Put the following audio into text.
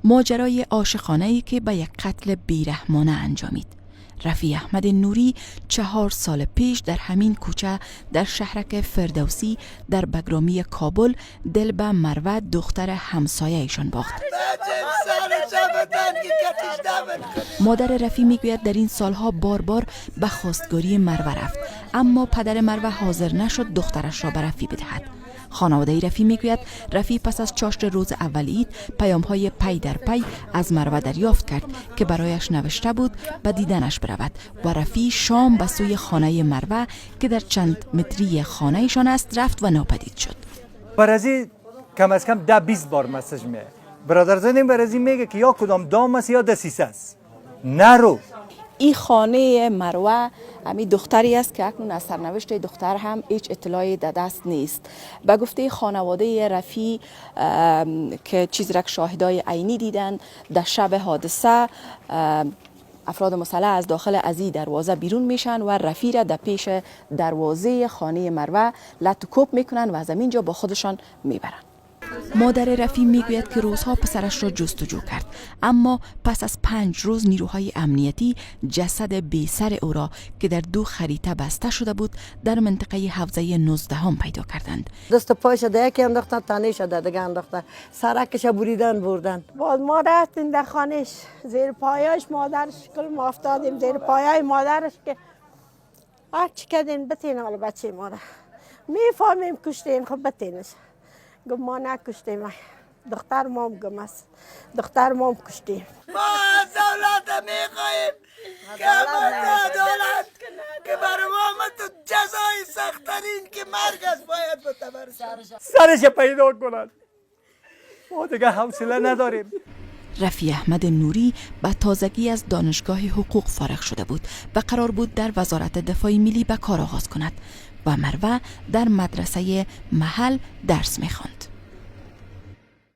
ماجرای عاشقانه‌ای که به یک قتل بیرحمانه انجامید. رفیع احمد نوری 4 سال پیش در همین کوچه در شهرک فردوسی در بگرامی کابل دل به مروه دختر همسایه ایشان باخت. مادر رفیع میگوید در این سالها بار بار به خواستگاری مروه رفت، اما پدر مروه حاضر نشد دخترش را به رفیع بدهد. خانواده رفیع میگوید رفیع پس از چاشت روز اول عید پیام‌های پی در پی از مروه دریافت کرد که برایش نوشته بود به دیدنش برود و رفیع شام به سوی خانه مروه که در چند متری خانه ایشان است رفت و ناپدید شد. برازی کم از کم 10-20 بار مسیج میه. برادرزادم برازی میگه که یا کدام دام است یا دسیسه است. نرو. این خانه مروه امی دختری است که اکنون از سرنوشت دختر هم هیچ اطلاعی در دست نیست. به گفته خانواده رفیع که چیز را شاهدای عینی دیدن، در شب حادثه افراد مسلح از داخل از این دروازه بیرون میشن و رفیع را در پیش دروازه خانه مروه لط و کوب میکنن و از همینجا با خودشان میبرن. مادر رفیع میگوید که روزها پسرش را جستجو کرد، اما پس از 5 روز نیروهای امنیتی جسد بی سر او را که در 2 خریطه بسته شده بود در منطقه حوزه 19 پیدا کردند. دست پایش در یکی انداختن، تنش در دیگه انداختن، سرکش بریدن بردن. باز ما رفتیم در خانش، زیر پایش مادرش کل ما افتادیم زیر پایای مادرش که هر چی کردین بتین حال بچه ما را میفهمیم کشتین، خب بتینش. گفت ما نکشتیم، دختر مام گم است، دختر مام کشتیم. ما از دولت میخواییم که دولت که برای ما تو جزای سخت‌ترین که مرگ است باید بتبرد سرش پیدا کنند. ما دیگه حوصله نداریم. رفیع احمد نوری به تازگی از دانشگاه حقوق فارغ شده بود و قرار بود در وزارت دفاع ملی به کار آغاز کند و مروه در مدرسه محل درس می‌خواند.